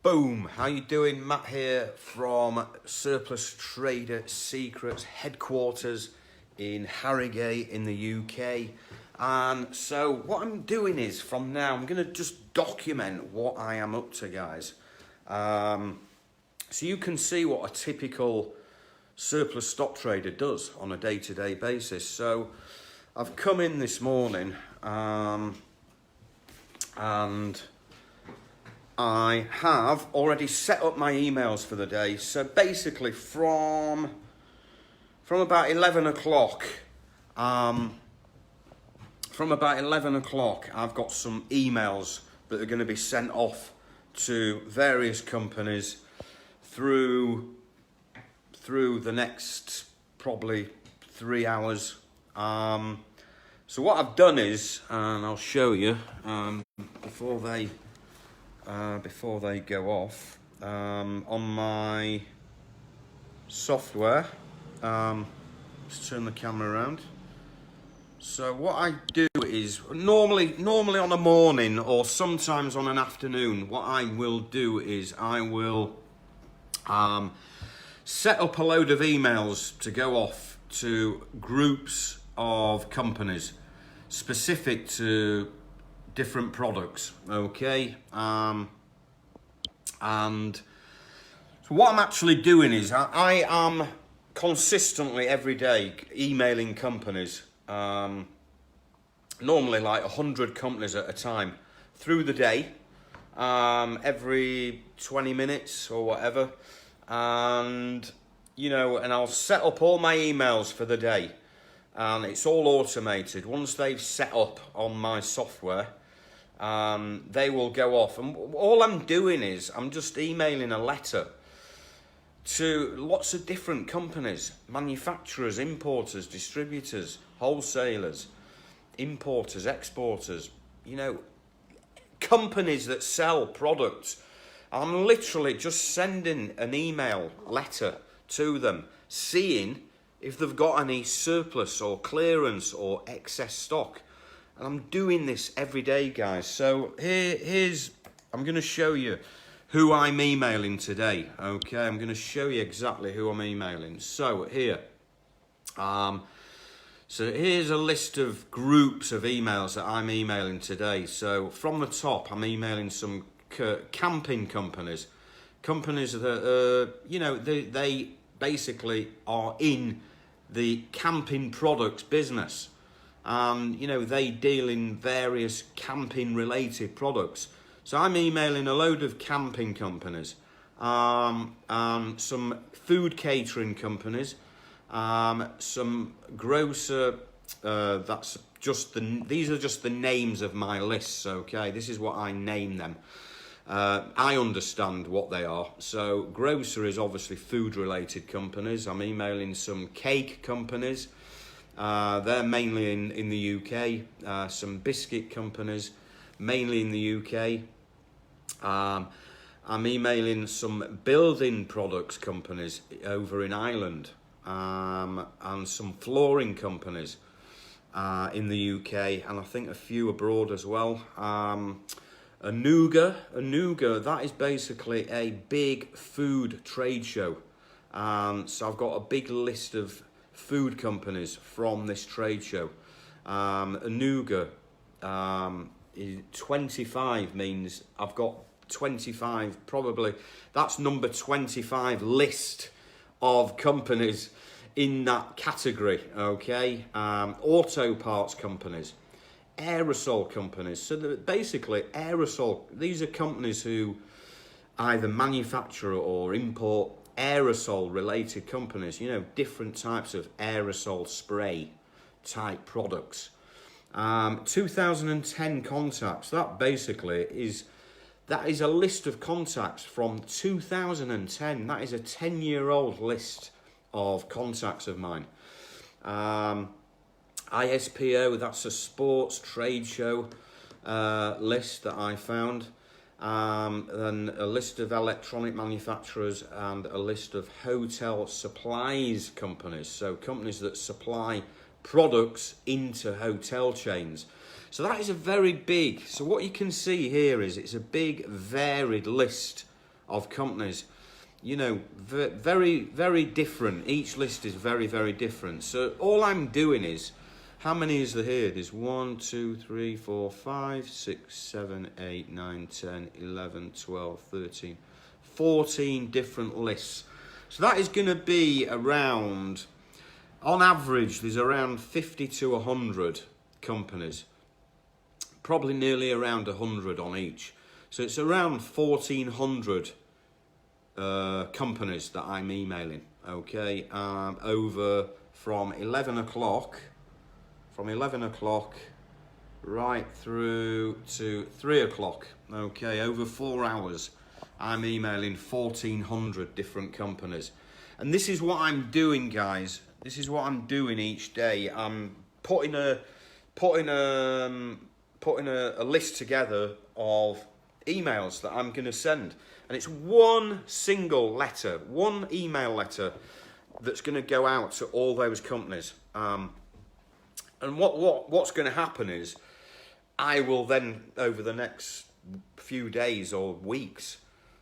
Boom, how you doing? Matt here from Surplus Trader Secrets headquarters in Harrogate in the UK. And so what I'm doing is from now, I'm going to just document what I am up to, guys. So you can see what a typical surplus stock trader does on a day-to-day basis. So I've come in this morning and I have already set up my emails for the day. So basically from about 11 o'clock, I've got some emails that are going to be sent off to various companies through the next probably 3 hours. So what I've done is, and I'll show you before they go off, on my software, let's turn the camera around. So what I do is, normally on a morning or sometimes on an afternoon, what I will do is I will set up a load of emails to go off to groups of companies specific to different products, okay? And so what I'm actually doing is I am consistently every day emailing companies, normally like 100 companies at a time through the day, every 20 minutes or whatever. And, you know, and I'll set up all my emails for the day. And it's all automated. Once they've set up on my software, they will go off. And all I'm doing is I'm just emailing a letter to lots of different companies, manufacturers, importers, distributors, wholesalers, importers, exporters, you know, companies that sell products. I'm literally just sending an email letter to them, seeing if they've got any surplus or clearance or excess stock. And I'm doing this every day, guys. So I'm going to show you who I'm emailing today. Okay, I'm going to show you exactly who I'm emailing. So here, so here's a list of groups of emails that I'm emailing today. So from the top, I'm emailing some camping companies that you know, they basically are in the camping products business. You know, they deal in various camping related products. So I'm emailing a load of camping companies, some food catering companies, some grocer. These are just the names of my lists. Okay, this is what I name them. I understand what they are. So grocer is obviously food related companies. I'm emailing some cake companies. They're mainly in the UK. Some biscuit companies, mainly in the UK. I'm emailing some building products companies over in Ireland, and some flooring companies in the UK, and I think a few abroad as well. Anuga, that is basically a big food trade show. So I've got a big list of food companies from this trade show. Anuga, 25 means I've got 25, probably, that's number 25 list of companies in that category, okay? Auto parts companies, Aerosol Companies. So basically aerosol, these are companies who either manufacture or import aerosol related companies, you know, different types of aerosol spray type products. 2010 contacts, that basically is a list of contacts from 2010. That is a 10-year-old list of contacts of mine. ISPO, that's a sports trade show list that I found. Then a list of electronic manufacturers and a list of hotel supplies companies. So companies that supply products into hotel chains. So that is a very big, so what you can see here is it's a big varied list of companies. You know, very, very different. Each list is very, very different. So all I'm doing is, how many is there here? There's 1, 2, 3, 4, 5, 6, 7, 8, 9, 10, 11, 12, 13, 14 different lists. So that is going to be around, on average, there's around 50 to 100 companies. Probably nearly around 100 on each. So it's around 1,400 companies that I'm emailing, okay, over from 11 o'clock right through to 3 o'clock, okay, over 4 hours. I'm emailing 1,400 different companies. And this is what I'm doing, guys. This is what I'm doing each day. I'm putting a list together of emails that I'm going to send. And it's one single letter, one email letter that's going to go out to all those companies. And what's going to happen is, I will then, over the next few days or weeks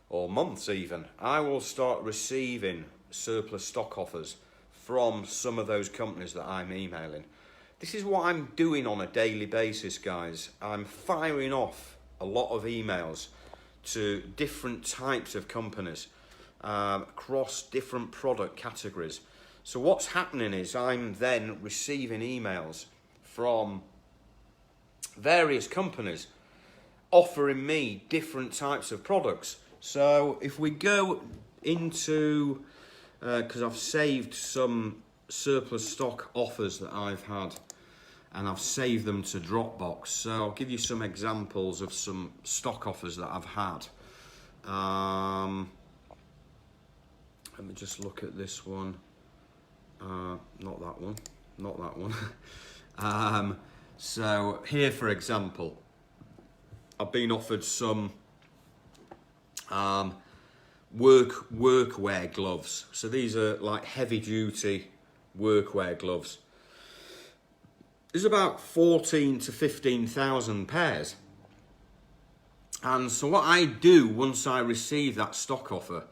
or months even, I will start receiving surplus stock offers from some of those companies that I'm emailing. This is what I'm doing on a daily basis, guys. I'm firing off a lot of emails to different types of companies across different product categories. So what's happening is, I'm then receiving emails from various companies offering me different types of products. So if we go into, because I've saved some surplus stock offers that I've had, and I've saved them to Dropbox. So I'll give you some examples of some stock offers that I've had. Let me just look at this one. Not that one. Not that one. So here, for example, I've been offered some workwear gloves. So these are like heavy duty workwear gloves. There's about 14 to 15,000 pairs. And so what I do once I receive that stock offer,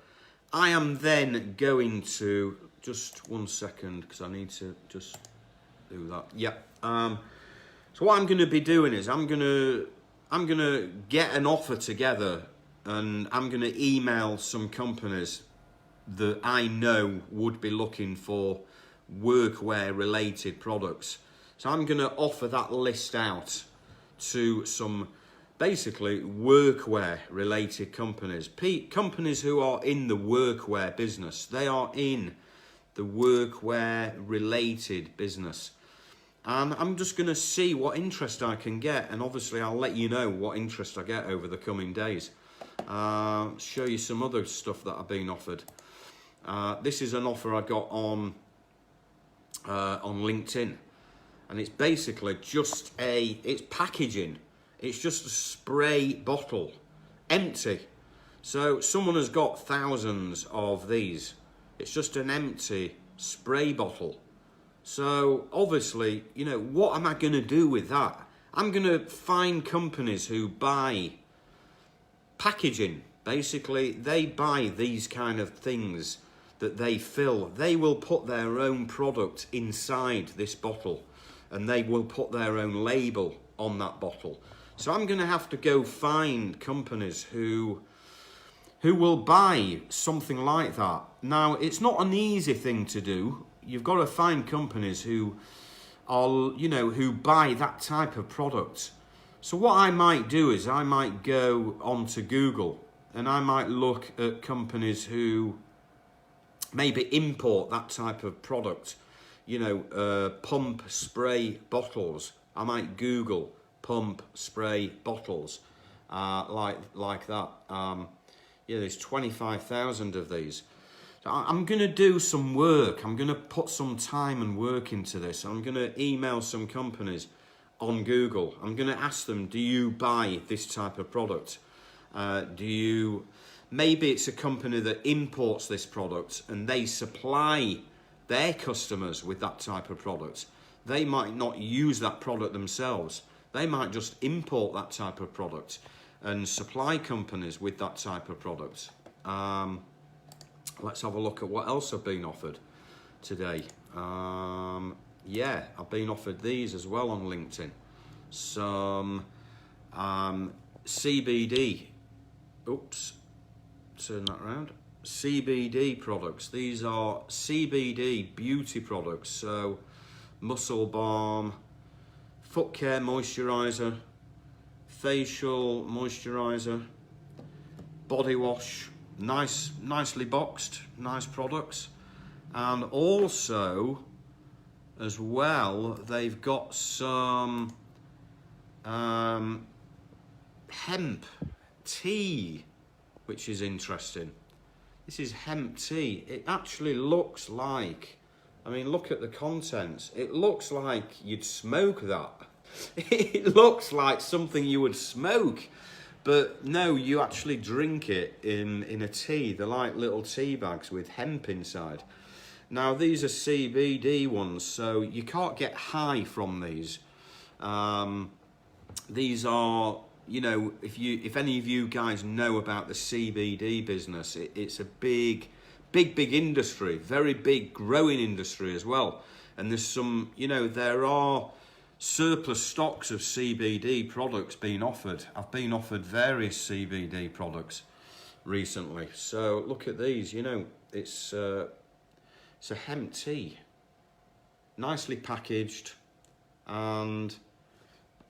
I am then going to, just 1 second, because I need to just do that. Yep. So what I'm going to be doing is, I'm going to get an offer together, and I'm going to email some companies that I know would be looking for workwear related products. So I'm going to offer that list out to some basically workwear related companies. Companies who are in the workwear business. They are in the workwear related business. And I'm just going to see what interest I can get. And obviously I'll let you know what interest I get over the coming days. Show you some other stuff that I've been offered. This is an offer I got on LinkedIn. And it's basically just it's packaging. It's just a spray bottle, empty. So someone has got thousands of these. It's just an empty spray bottle. So obviously, you know, what am I going to do with that? I'm going to find companies who buy packaging. Basically, they buy these kind of things that they fill. They will put their own product inside this bottle, and they will put their own label on that bottle. So I'm going to have to go find companies who will buy something like that. Now, it's not an easy thing to do. You've got to find companies who are, you know, who buy that type of product. So what I might do is, I might go onto Google and I might look at companies who maybe import that type of product. You know, pump spray bottles. I might Google pump spray bottles, like that. Yeah, there's 25,000 of these. So I'm going to do some work. I'm going to put some time and work into this. I'm going to email some companies on Google. I'm going to ask them, do you buy this type of product? Maybe it's a company that imports this product and they supply their customers with that type of product. They might not use that product themselves. They might just import that type of product and supply companies with that type of product. Let's have a look at what else I've been offered today. Yeah, I've been offered these as well on LinkedIn. Some CBD. Oops, turn that around. CBD products. These are CBD Beauty Products. So, muscle balm, foot care moisturizer, facial moisturizer, body wash. Nicely boxed, nice products. And also, as well, they've got some hemp tea, which is interesting. This is hemp tea. It actually looks like, I mean, look at the contents. It looks like you'd smoke that. It looks like something you would smoke. But no, you actually drink it in a tea. They're like little tea bags with hemp inside. Now, these are CBD ones, so you can't get high from these. These are, you know, if any of you guys know about the CBD business, it's a big industry, very big growing industry as well. And there's some, you know, there are surplus stocks of CBD products being offered. I've been offered various CBD products recently. So look at these, you know, it's a hemp tea, nicely packaged, and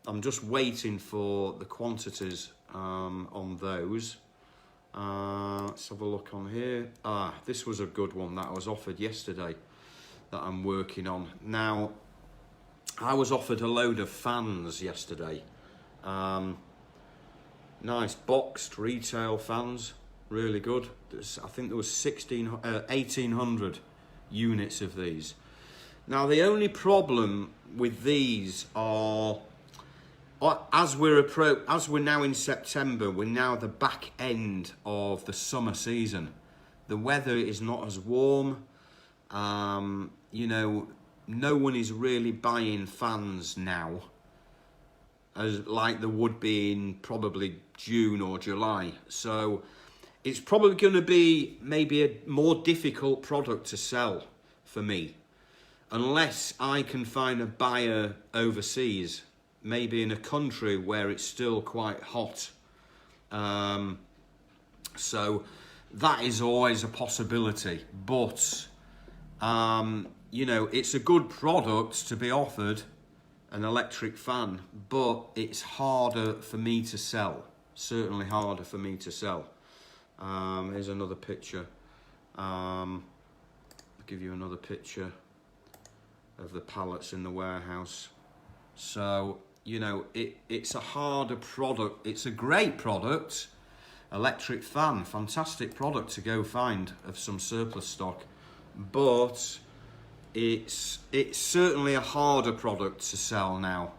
I'm just waiting for the quantities on those. Let's have a look on here. This was a good one that I was offered yesterday that I'm working on. Now, I was offered a load of fans yesterday. Nice boxed retail fans, really good. I think there was 1,800 units of these. Now, the only problem with these are, as we're now in September, we're now the back end of the summer season. The weather is not as warm. You know, no one is really buying fans now, as like there would be in probably June or July. So it's probably going to be maybe a more difficult product to sell for me, unless I can find a buyer overseas, maybe in a country where it's still quite hot. So that is always a possibility, but you know, it's a good product to be offered, an electric fan, but it's harder for me to sell. Certainly harder for me to sell. Here's another picture. I'll give you another picture of the pallets in the warehouse. So, you know, it's a harder product. It's a great product. Electric fan, fantastic product to go find of some surplus stock. But it's certainly a harder product to sell now.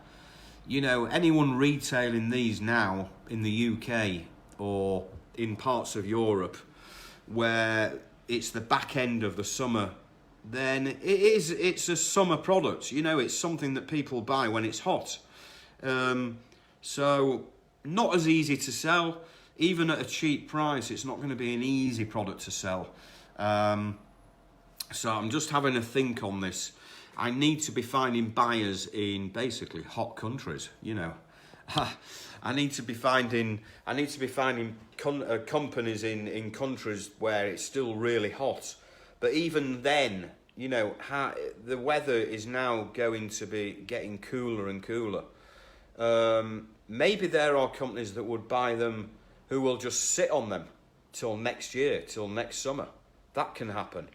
You know, anyone retailing these now in the UK or in parts of Europe where it's the back end of the summer, then it's a summer product. You know, it's something that people buy when it's hot. So not as easy to sell. Even at a cheap price, it's not going to be an easy product to sell. So I'm just having a think on this. I need to be finding buyers in basically hot countries, you know. I need to be finding companies in countries where it's still really hot. But even then, you know, the weather is now going to be getting cooler and cooler. Maybe there are companies that would buy them who will just sit on them till next year, till next summer. That can happen.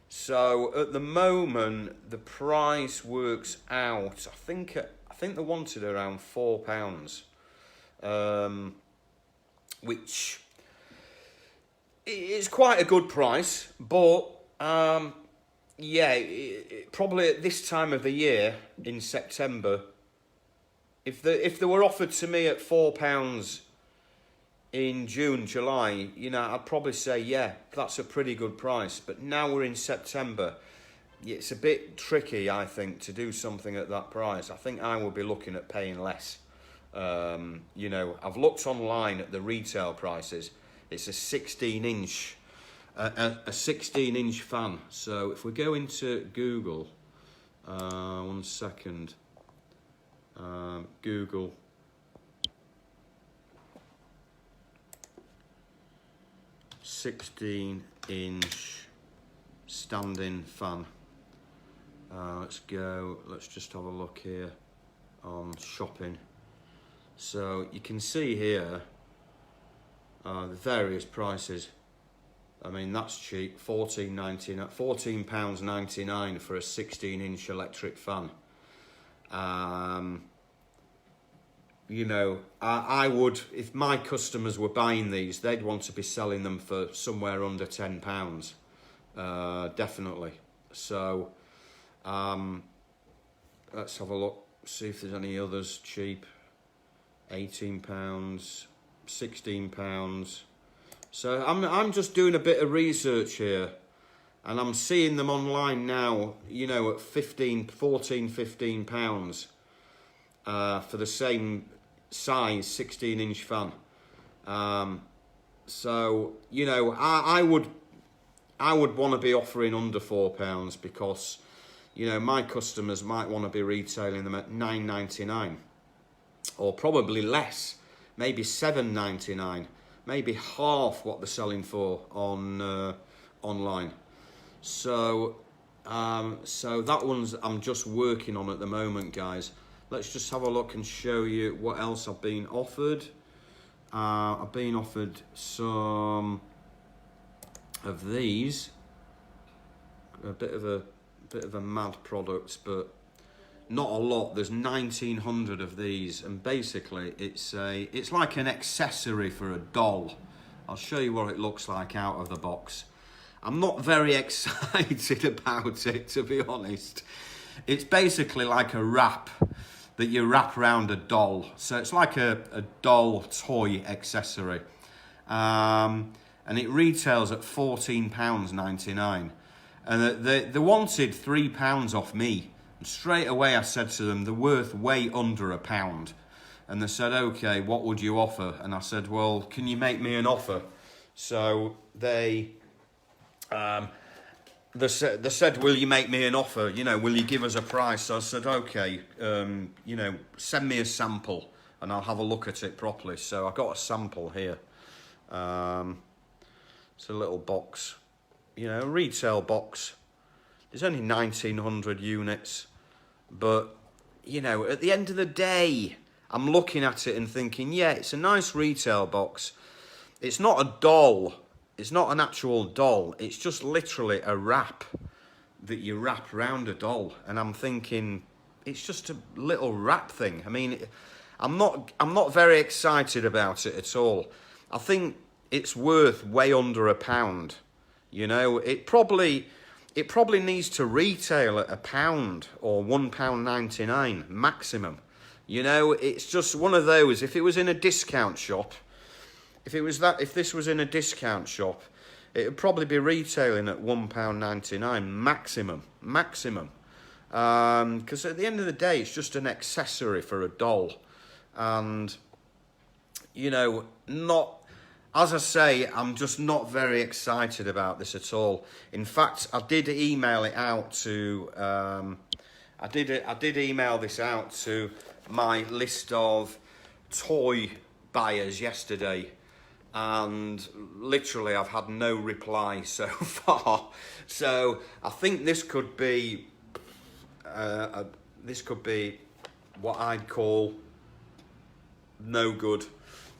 So at the moment, the price works out. I think they wanted around £4, which is quite a good price. But yeah, probably at this time of the year in September, if they were offered to me at £4 in June, July, you know, I'd probably say, yeah, that's a pretty good price. But now we're in September, it's a bit tricky, I think, to do something at that price. I think I would be looking at paying less. You know, I've looked online at the retail prices. It's a 16-inch, a 16-inch fan. So if we go into Google, 1 second, Google. "16-inch standing fan." Let's go. Let's just have a look here on shopping. So you can see here the various prices. I mean, that's cheap. £14.99 for a 16-inch electric fan. You know, I would, if my customers were buying these, they'd want to be selling them for somewhere under £10, definitely. So, let's have a look, see if there's any others cheap. £18, £16. So I'm just doing a bit of research here, and I'm seeing them online now, you know, at £15 for the same size 16-inch fan. So, you know, I would want to be offering under £4 because, you know, my customers might want to be retailing them at £9.99 or probably less, maybe £7.99, maybe half what they're selling for on online. So so that one's I'm just working on at the moment, guys. Let's just have a look and show you what else I've been offered. I've been offered some of these. A bit of a mad product, but not a lot. There's 1,900 of these, and basically it's like an accessory for a doll. I'll show you what it looks like out of the box. I'm not very excited about it, to be honest. It's basically like a wrap that you wrap around a doll. So it's like a doll toy accessory. And it retails at £14.99. And they wanted £3 off me. And straight away I said to them, they're worth way under £1. And they said, okay, what would you offer? And I said, well, can you make me an offer? So they said, will you make me an offer? You know, will you give us a price? So I said, okay, you know, send me a sample and I'll have a look at it properly. So I got a sample here. It's a little box, you know, a retail box. There's only 1,900 units. But, you know, at the end of the day, I'm looking at it and thinking, yeah, it's a nice retail box. It's not a doll. It's not an actual doll. It's just literally a wrap that you wrap around a doll. And I'm thinking, it's just a little wrap thing. I mean, I'm not very excited about it at all. I think it's worth way under £1. You know, it probably needs to retail at £1 or £1.99 maximum. You know, it's just one of those. If it was in a discount shop, if this was in a discount shop, it would probably be retailing at £1.99 maximum. Because at the end of the day, it's just an accessory for a doll, and you know, as I say, I'm just not very excited about this at all. In fact, I did email it out to I did email this out to my list of toy buyers yesterday, and literally I've had no reply so far. So I think this could be what I'd call no good.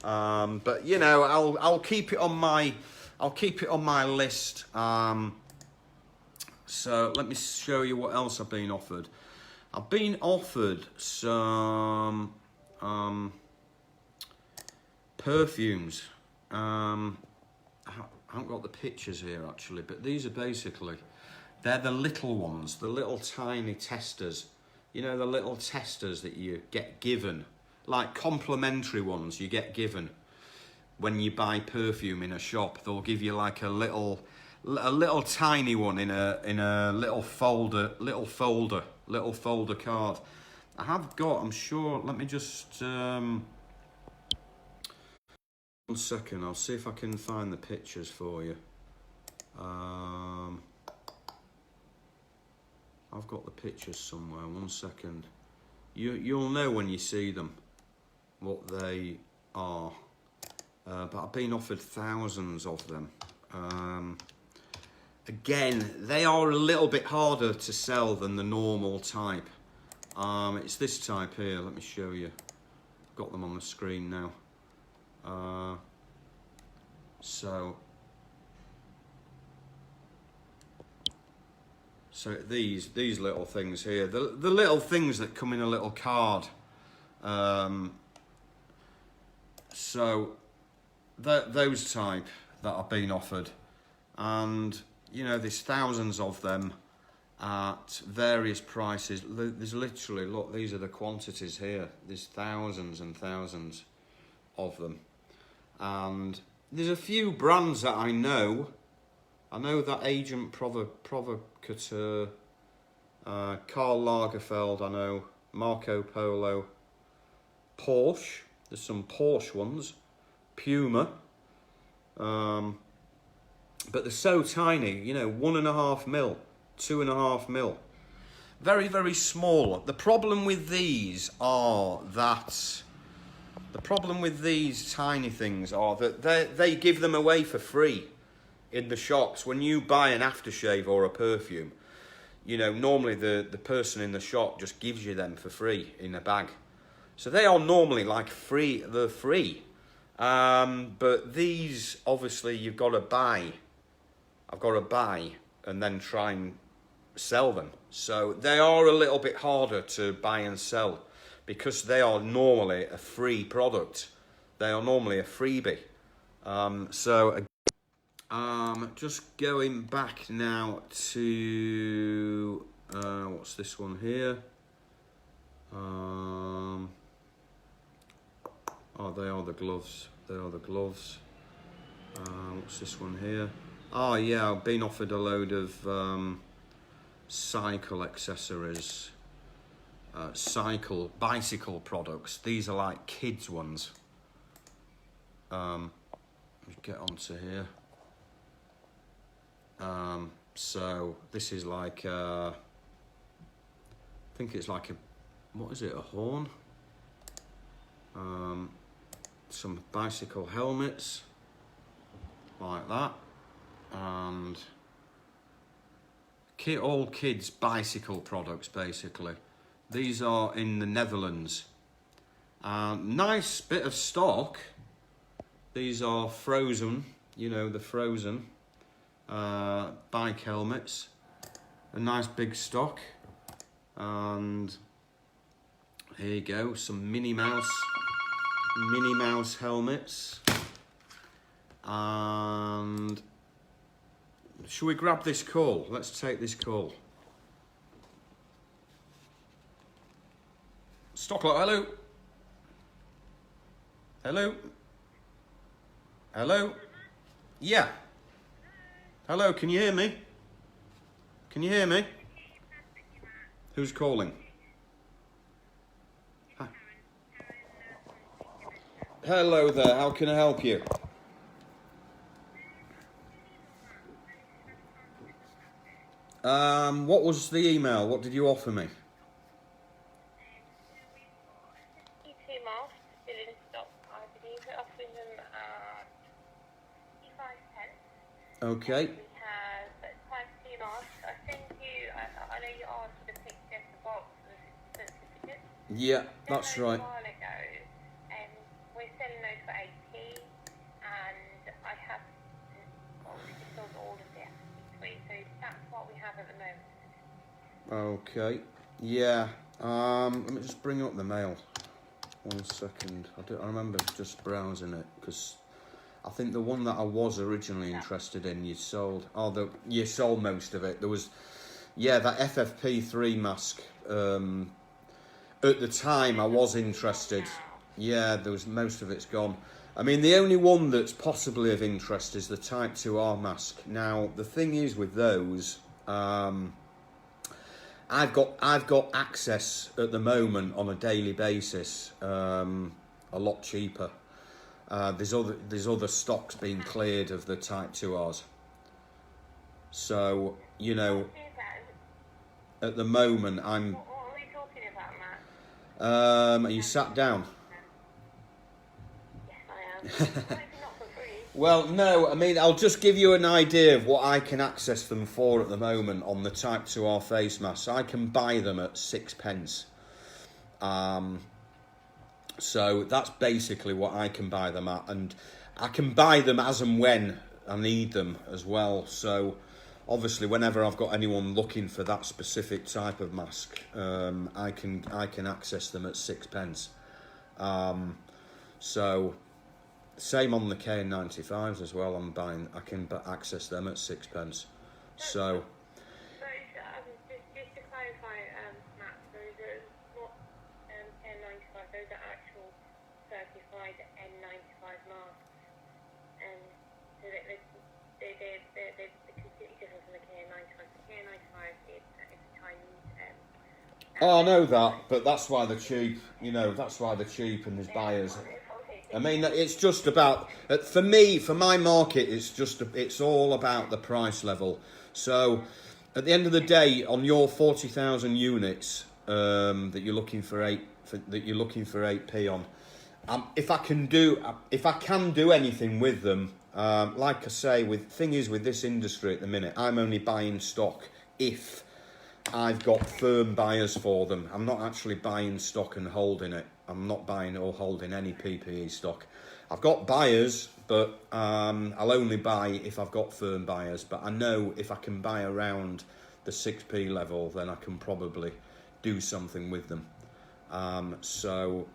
But you know, I'll keep it on my list. So let me show you what else I've been offered. I've been offered some perfumes. I haven't got the pictures here actually, but these are basically, they're the little ones, the little tiny testers. You know, the little testers that you get given, like complimentary ones you get given when you buy perfume in a shop. They'll give you like a little tiny one in a little folder card. I have got, I'm sure, let me just 1 1 second, I'll see if I can find the pictures for you. I've got the pictures somewhere. 1 second. You'll know when you see them what they are. But I've been offered thousands of them. Again, they are a little bit harder to sell than the normal type. It's this type here. Let me show you. I've got them on the screen now. So these little things here, the little things that come in a little card. So those type that I've been offered, and you know, there's thousands of them at various prices. There's literally, look, these are the quantities here. There's thousands and thousands of them, and there's a few brands that I know. I know that Agent Provocateur, Karl Lagerfeld, I know, Marco Polo, Porsche, there's some Porsche ones, Puma, but they're so tiny, you know, 1.5 mil, 2.5 mil, very, very small. The problem with these tiny things are that they give them away for free in the shops. When you buy an aftershave or a perfume, you know, normally the person in the shop just gives you them for free in a bag. So they are normally like free, they're free. But these, obviously, you've got to buy. I've got to buy and then try and sell them. So they are a little bit harder to buy and sell because they are normally a free product. They are normally a freebie. Just going back now to what's this one here? Oh, they are the gloves. They are the gloves. What's this one here? Oh yeah, I've been offered a load of cycle accessories, bicycle products. These are like kids ones. Let's get onto here. So this is like I think it's like what is it, a horn? Some bicycle helmets like that, and all kids bicycle products basically. These are in the Netherlands. Nice bit of stock. These are frozen, you know, the frozen bike helmets. A nice big stock. And here you go, some Minnie Mouse helmets. And should we grab this call? Let's take this call. Stocklot, hello. Hello. Hello. Yeah. Hello, can you hear me? Can you hear me? Who's calling? Hi. Hello there, how can I help you? What was the email? What did you offer me? Okay. We have 5 masks. I think I know you asked for the picture of the box with the certificate. Yeah, that's right. A while ago, we're selling those for 80, and I have obviously sold all of the FP3, so that's what we have at the moment. Okay. Yeah. Let me just bring up the mail. 1 second. I remember just browsing it because I think the one that I was originally interested in, you sold. Oh, you sold most of it. There was, yeah, that FFP3 mask. At the time, I was interested. Yeah, there was most of it's gone. I mean, the only one that's possibly of interest is the Type 2R mask. Now, the thing is with those, I've got access at the moment on a daily basis, a lot cheaper. There's other stocks being cleared of the Type 2Rs. So, you know, at the moment I'm... What are we talking about, Matt? Are you sat down? Yes, I am. Hopefully not for free. Well, no, I mean, I'll just give you an idea of what I can access them for at the moment on the Type 2R face masks. I can buy them at 6p. So that's basically what I can buy them at, and I can buy them as and when I need them as well. So obviously, whenever I've got anyone looking for that specific type of mask, I can access them at 6p. So same on the KN95s as well. I can access them at 6p. So. Just to clarify, Matt, those are not N95, those are actual certified N95 masks. So they're completely different from the KN95. The KN95 is a Chinese. Oh, I know that, but that's why they're cheap. You know, that's why they're cheap, and there's buyers. I mean, it's just about, for me, for my market, it's all about the price level. So, at the end of the day, on your 40,000 units that you're looking for 8p on, if I can do anything with them, like I say, with this industry at the minute, I'm only buying stock if I've got firm buyers for them. I'm not actually buying stock and holding it. I'm not buying or holding any PPE stock. I've got buyers, but I'll only buy if I've got firm buyers. But I know if I can buy around the 6p level, then I can probably do something with them. So,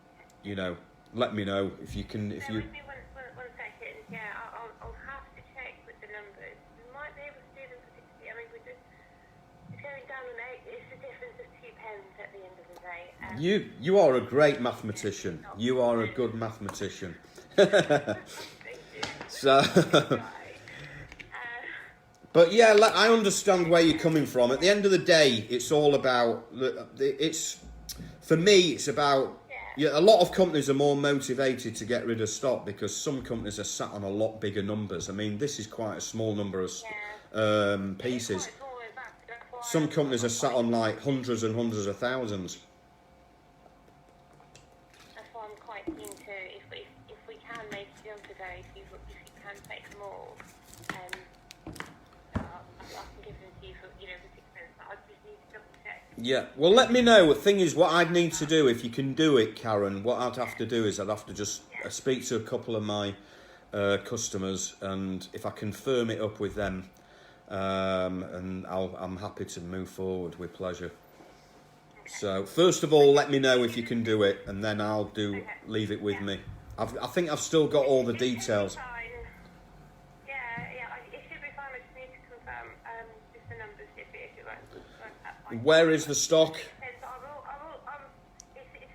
you know, let me know if you can. If you. One second. Yeah, I'll have to check with the numbers. We might be able to do them for 60. I mean, it's going down on 8. It's the difference of 2p at the end of the day. You are a great mathematician. You are a good mathematician. So, but yeah, I understand where you're coming from. At the end of the day, it's all about. For me, it's about. Yeah, a lot of companies are more motivated to get rid of stock because some companies are sat on a lot bigger numbers. I mean, this is quite a small number of pieces. Some companies are sat on like hundreds and hundreds of thousands. That's why I'm quite keen to, if we can make a deal today, if you can take them all, I can give them to you for, for 6p. I just need to double check. Yeah, well, let me know. The thing is, what I'd need to do, if you can do it, Karen, what I'd have to do is I'd have to just speak to a couple of my customers, and if I can firm it up with them, and I'm happy to move forward with pleasure. So, first of all, let me know if you can do it, and then I'll leave it with me. I think I've still got all the details. Yeah, it should be fine. I just need to confirm just the numbers if it won't. Where is the stock? It's in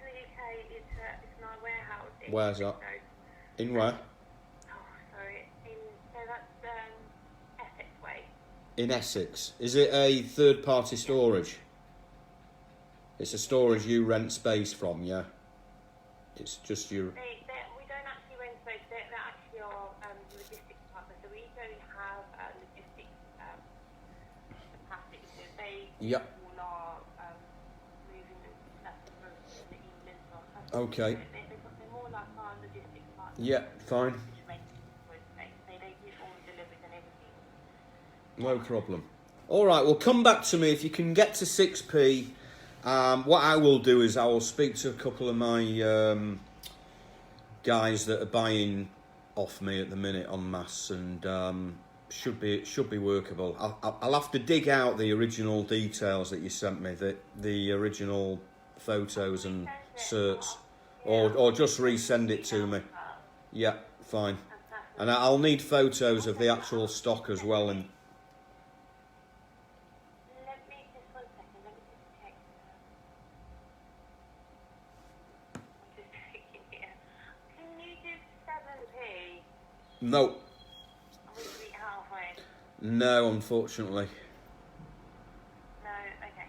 the UK. It's in our warehouse. Where's that? In where? Oh, sorry. So that's Essex Way. In Essex. Is it a third-party storage? It's a storage you rent space from, yeah? It's just your... We don't actually rent space. They're actually our logistics partner. So we don't have logistics capacity. So they all are moving stuff from the evenings or Okay. They're more like our logistics partner. Yeah, fine. They do all the deliveries and everything. No problem. All right, well, come back to me if you can get to 6p. What I will do is I will speak to a couple of my guys that are buying off me at the minute en masse, and should be workable. I'll have to dig out the original details that you sent me, the original photos and certs, or just resend it to me. Yeah, fine. And I'll need photos of the actual stock as well. And Let me just 1 second. Let me just check. I'm just checking here. Can you do 7p? no, Or would you be halfway? no, unfortunately. No, okay.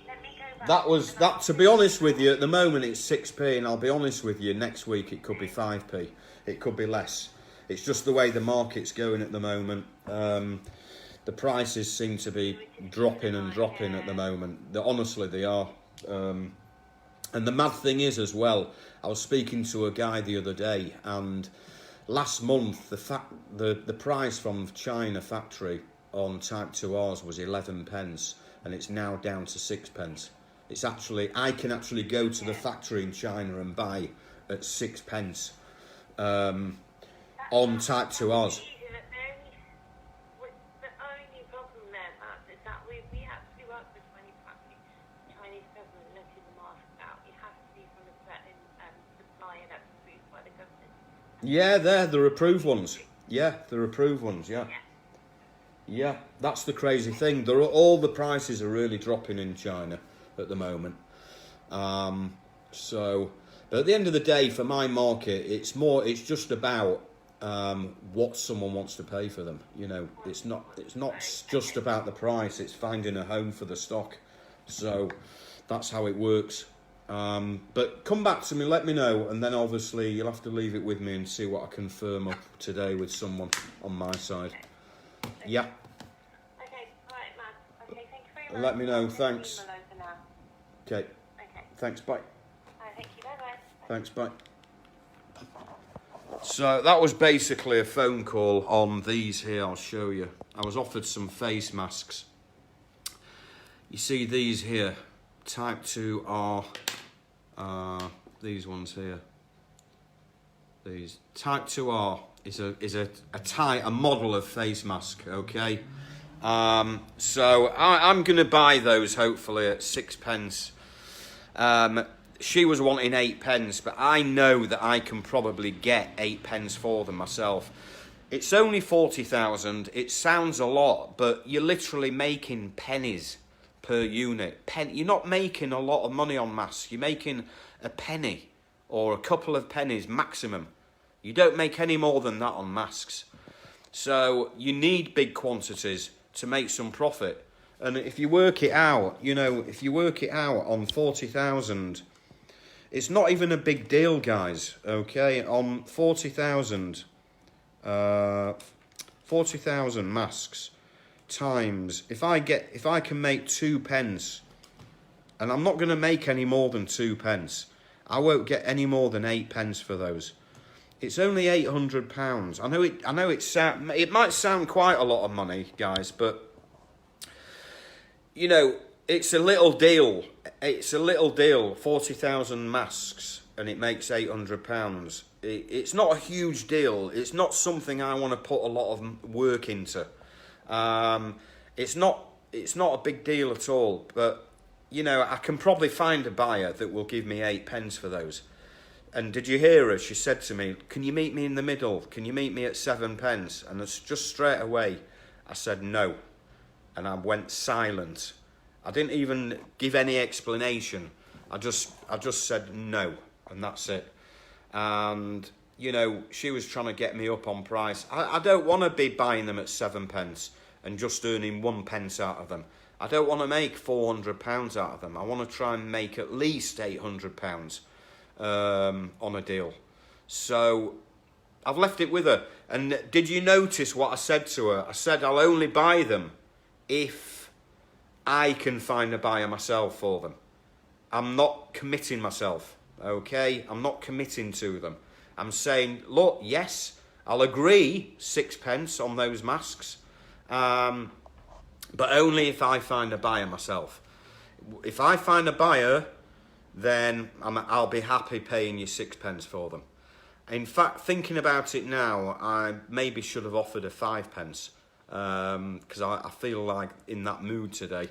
Let me go that was that. To be honest with you, at the moment it's 6p, and I'll be honest with you, next week it could be 5p. It could be less. It's just the way the market's going at the moment. The prices seem to be dropping and dropping at the moment. Honestly, they are. And the mad thing is as well, I was speaking to a guy the other day, and last month the price from China factory on Type 2Rs was 11 pence, and it's now down to 6 pence. It's actually, I can actually go to the factory in China and buy at 6 pence on Type 2Rs. Yeah, they're approved ones. Yeah, they're approved ones, yeah. Yeah, that's the crazy thing. All the prices are really dropping in China at the moment. But at the end of the day, for my market, it's just about what someone wants to pay for them. You know, it's not just about the price, it's finding a home for the stock. So that's how it works. But come back to me, let me know, and then obviously you'll have to leave it with me and see what I can firm up today with someone on my side. Yeah. Okay, alright, man. Okay, thank you very much. Let me know, thanks. Okay. Okay. Thanks, bye. Thank you, bye-bye. Thanks, bye. So that was basically a phone call on these here, I'll show you. I was offered some face masks. You see these here, Type 2R. These ones here. These Type 2R is a model of face mask. Okay, so I'm gonna buy those hopefully at 6 pence. She was wanting 8 pence, but I know that I can probably get 8 pence for them myself. It's only 40,000. It sounds a lot, but you're literally making pennies per unit. You're not making a lot of money on masks. You're making a penny or a couple of pennies maximum. You don't make any more than that on masks. So you need big quantities to make some profit. And if you work it out, if you work it out on 40,000, it's not even a big deal, guys. Okay, on 40,000 masks times, if I can make 2 pence, and I'm not going to make any more than 2 pence. I won't get any more than 8 pence for those. It's only £800. I know it might sound quite a lot of money, guys, but it's a little deal. It's a little deal. 40,000 masks, and it makes £800. It's not a huge deal. It's not something I want to put a lot of work into. It's not a big deal at all, but I can probably find a buyer that will give me 8 pence for those. And did you hear her? She said to me, "Can you meet me in the middle? Can you meet me at 7 pence?" And it's just straight away, I said no, and I went silent. I didn't even give any explanation. I just said no, and that's it. And she was trying to get me up on price. I don't want to be buying them at 7 pence and just earning 1 pence out of them. I don't want to make £400 out of them. I want to try and make at least £800 on a deal. So I've left it with her. And did you notice what I said to her? I said I'll only buy them if I can find a buyer myself for them. I'm not committing myself, okay? I'm not committing to them. I'm saying, look, yes, I'll agree 6 pence on those masks, but only if I find a buyer myself. If I find a buyer, then I'll be happy paying you 6 pence for them. In fact, thinking about it now, I maybe should have offered a 5 pence, because I feel like in that mood today.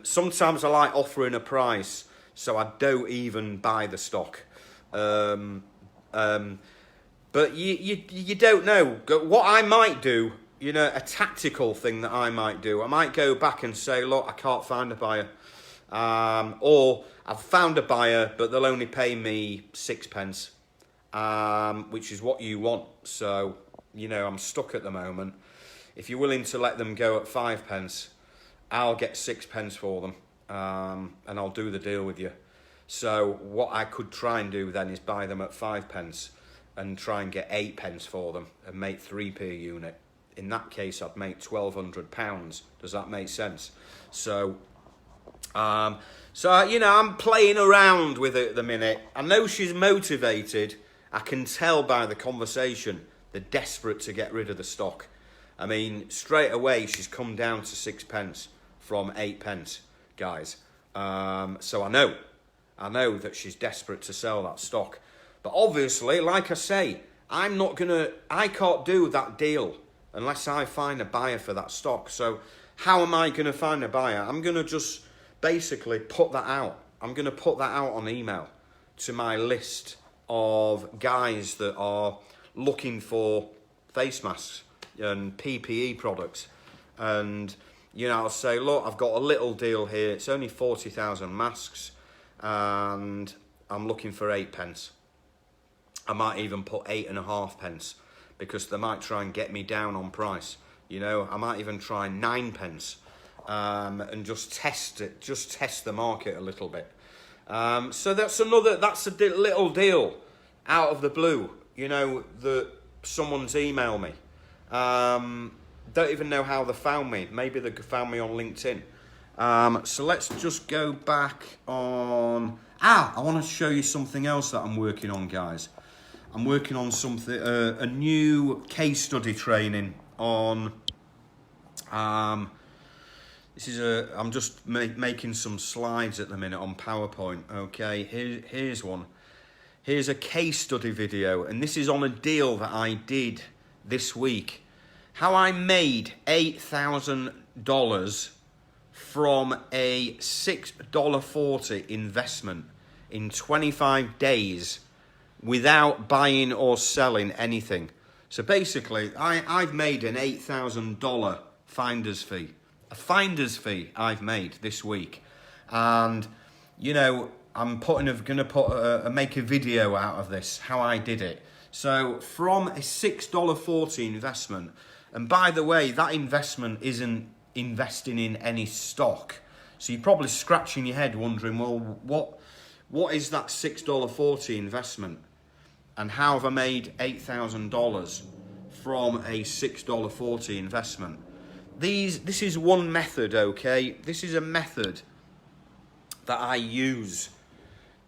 Sometimes I like offering a price, so I don't even buy the stock. But you don't know. What I might do, a tactical thing that I might do, I might go back and say, look, I can't find a buyer. Or I've found a buyer, but they'll only pay me 6 pence, which is what you want. So, I'm stuck at the moment. If you're willing to let them go at 5 pence, I'll get 6 pence for them. and I'll do the deal with you. So what I could try and do then is buy them at 5p and try and get 8p for them and make 3p a unit. In that case, I'd make £1,200. Does that make sense? So, you know, I'm playing around with it at the minute. I know she's motivated. I can tell by the conversation they're desperate to get rid of the stock. I mean, straight away she's come down to 6p from 8p, guys. So I know that she's desperate to sell that stock. But obviously, like I say, I can't do that deal unless I find a buyer for that stock. So how am I going to find a buyer? I'm going to just basically put that out. I'm going to put that out on email to my list of guys that are looking for face masks and PPE products. And, you know, I'll say, look, I've got a little deal here. It's only 40,000 masks and I'm looking for 8p. I might even put 8.5p because they might try and get me down on price. You know, I might even try 9p and just test it, just test the market a little bit. So that's a little deal out of the blue, you know, that someone's emailed me. Don't even know how they found me. Maybe they found me on LinkedIn. So let's just go back on... I want to show you something else that I'm working on, guys. I'm working on something, a new case study training on... I'm just making some slides at the minute on PowerPoint, okay? Here's one. Here's a case study video, and this is on a deal that I did this week. How I made $8,000 from a $6.40 investment in 25 days without buying or selling anything. So basically, I've made an $8,000 finder's fee. A finder's fee I've made this week. And, you know, I'm gonna make a video out of this, how I did it. So from a $6.40 investment, and by the way, that investment isn't investing in any stock. So you're probably scratching your head wondering, well, what is that $6.40 investment? And how have I made $8,000 from a $6.40 investment? This is one method, okay? This is a method that I use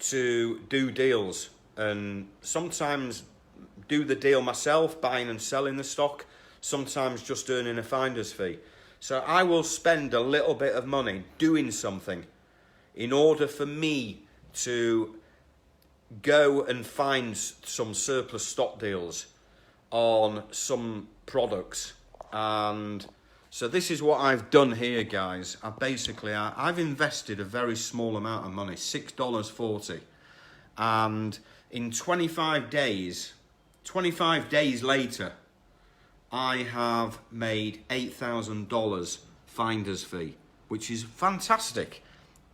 to do deals and sometimes do the deal myself, buying and selling the stock, sometimes just earning a finder's fee. So I will spend a little bit of money doing something in order for me to go and find some surplus stock deals on some products. And so this is what I've done here, guys. I've invested a very small amount of money, $6.40. And in 25 days later, I have made $8,000 finder's fee, which is fantastic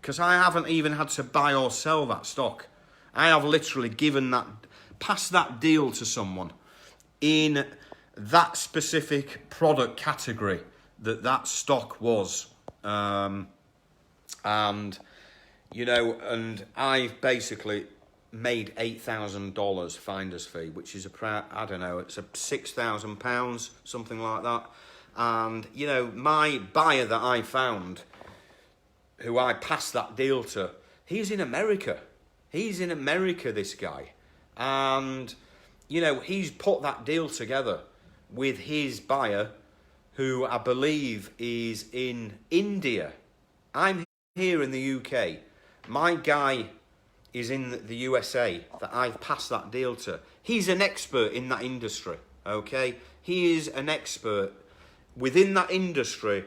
because I haven't even had to buy or sell that stock. I have literally passed that deal to someone in that specific product category that stock was. And, you know, and I've basically made $8,000 finder's fee, which is I don't know, it's a £6,000, something like that. And, you know, my buyer that I found, who I passed that deal to, he's in America. He's in America, this guy. And, you know, he's put that deal together with his buyer, who I believe is in India. I'm here in the UK. My guy is in the USA that I've passed that deal to. He's an expert in that industry, okay? He is an expert within that industry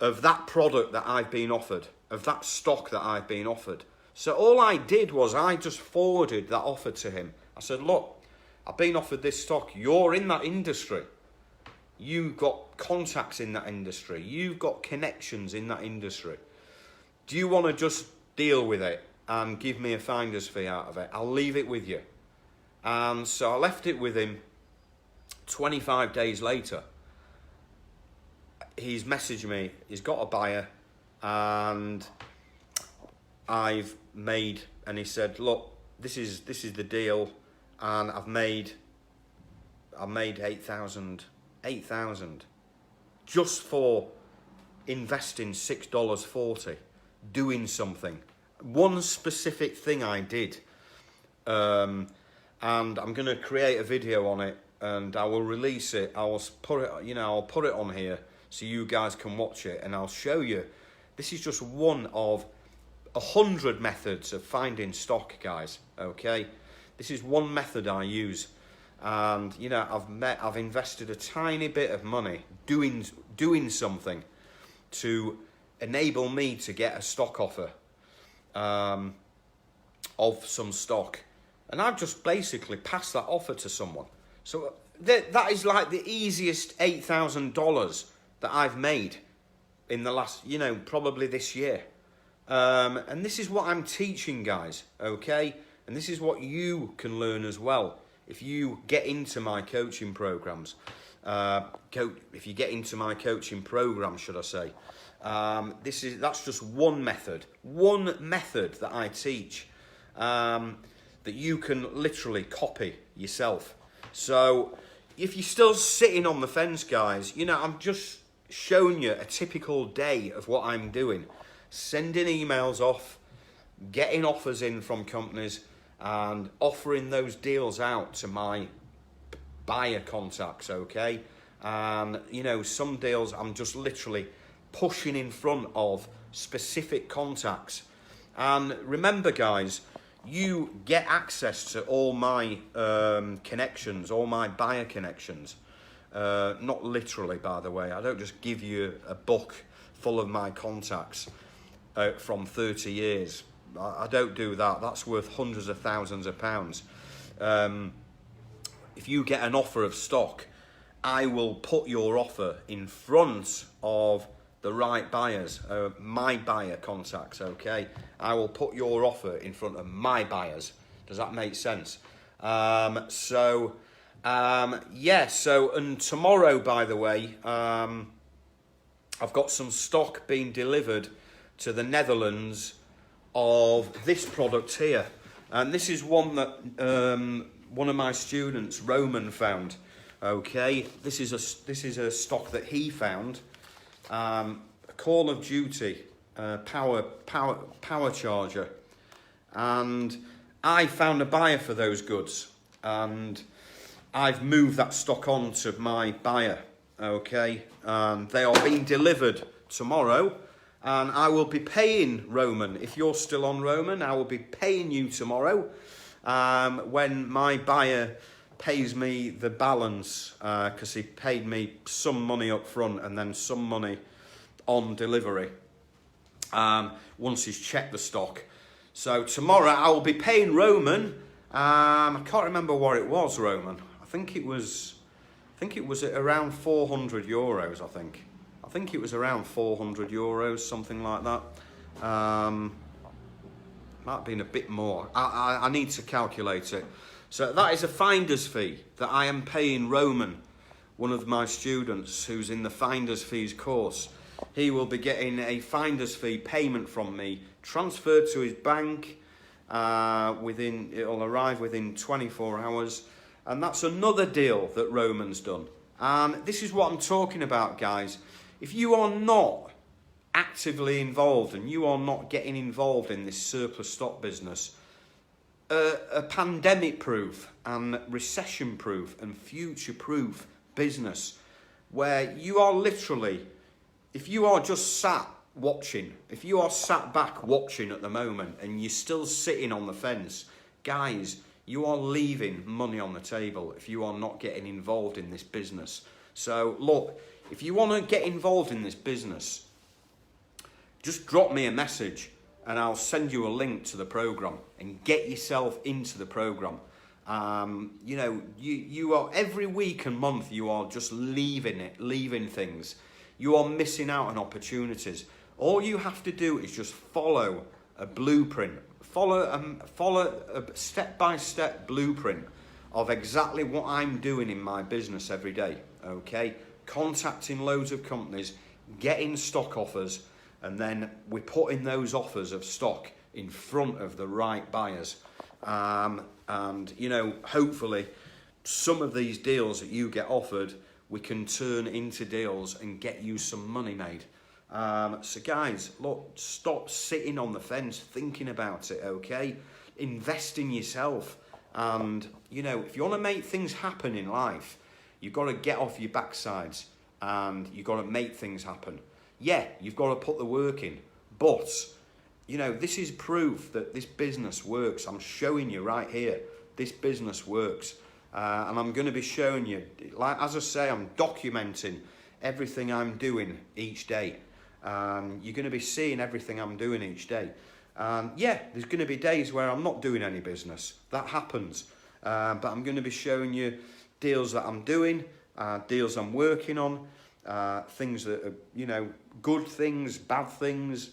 of that product that I've been offered, of that stock that I've been offered. So all I did was I just forwarded that offer to him. I said, look, I've been offered this stock. You're in that industry. You've got contacts in that industry. You've got connections in that industry. Do you want to just deal with it and give me a finder's fee out of it? I'll leave it with you. And so I left it with him. 25 days later, he's messaged me. He's got a buyer. And I've made, and he said, look, this is the deal, and I've made 8,000 just for investing $6.40, doing something. One specific thing I did, and I'm going to create a video on it, and I will release it. I'll put it on here so you guys can watch it, and I'll show you. This is just one of 100 methods of finding stock, guys. Okay, this is one method I use, and I've invested a tiny bit of money doing something to enable me to get a stock offer of some stock, and I've just basically passed that offer to someone. So that is like the easiest $8,000 that I've made in the last, probably this year. And this is what I'm teaching, guys, okay? And this is what you can learn as well if you get into my coaching programs. If you get into my coaching program, should I say. That's just one method that I teach, that you can literally copy yourself. So if you're still sitting on the fence, guys, I'm just showing you a typical day of what I'm doing. Sending emails off, getting offers in from companies, and offering those deals out to my buyer contacts, okay? And, some deals I'm just literally pushing in front of specific contacts. And remember, guys, you get access to all my connections, all my buyer connections. Not literally, by the way. I don't just give you a book full of my contacts from 30 years. I don't do that. That's worth hundreds of thousands of pounds. If you get an offer of stock, I will put your offer in front of the right buyers, my buyer contacts, okay? I will put your offer in front of my buyers. Does that make sense? And tomorrow, by the way, I've got some stock being delivered to the Netherlands of this product here. And this is one that one of my students, Roman, found. Okay, this is a stock that he found. A Call of Duty power charger, and I found a buyer for those goods, and I've moved that stock on to my buyer. Okay, and they are being delivered tomorrow, and I will be paying Roman. If you're still on, Roman, I will be paying you tomorrow when my buyer pays me the balance, because he paid me some money up front and then some money on delivery once he's checked the stock. So tomorrow I will be paying Roman. I can't remember what it was, Roman. I think it was at around 400 euros. I think it was around 400 euros, something like that. Might have been a bit more. I need to calculate it. So that is a finder's fee that I am paying Roman, one of my students who's in the finder's fees course. He will be getting a finder's fee payment from me transferred to his bank. It'll arrive within 24 hours. And that's another deal that Roman's done. And this is what I'm talking about, guys. If you are not actively involved and you are not getting involved in this surplus stock business, a pandemic-proof and recession-proof and future-proof business where you are literally, if you are just sat watching, if you are sat back watching at the moment and you're still sitting on the fence, guys, you are leaving money on the table if you are not getting involved in this business. So look, if you want to get involved in this business, just drop me a message and I'll send you a link to the program and get yourself into the program. You are every week and month you are just leaving things. You are missing out on opportunities. All you have to do is just follow a blueprint, follow a step-by-step blueprint of exactly what I'm doing in my business every day. Okay, contacting loads of companies, getting stock offers, and then we're putting those offers of stock in front of the right buyers. And, you know, hopefully some of these deals that you get offered, we can turn into deals and get you some money made. So guys, look, stop sitting on the fence thinking about it, okay? Invest in yourself. And, you know, if you want to make things happen in life, you've got to get off your backsides and you've got to make things happen. Yeah, you've got to put the work in, but, you know, this is proof that this business works. I'm showing you right here, this business works. And I'm going to be showing you, like as I say, I'm documenting everything I'm doing each day. You're going to be seeing everything I'm doing each day. Yeah, there's going to be days where I'm not doing any business. That happens. But I'm going to be showing you deals that I'm doing, deals I'm working on, things that are, you know, good things, bad things.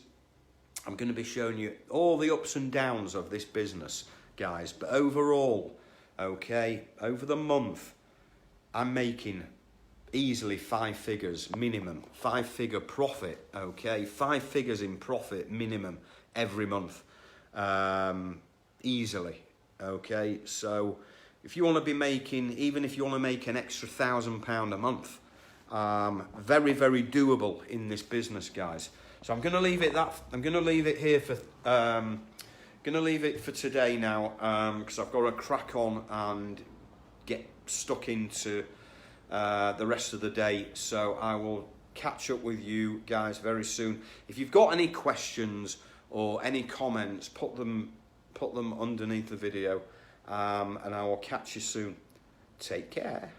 I'm going to be showing you all the ups and downs of this business, guys. But overall, okay, over the month, I'm making easily 5 figures minimum, 5-figure profit, okay, 5 figures in profit minimum every month, easily, okay. So if you want to be making, even if you want to make an extra £1,000 a month, very, very doable in this business, guys. So I'm going to leave it I'm going to leave it here for going to leave it for today now, because I've got to crack on and get stuck into the rest of the day. So I will catch up with you guys very soon. If you've got any questions or any comments, put them underneath the video, and I will catch you soon. Take care.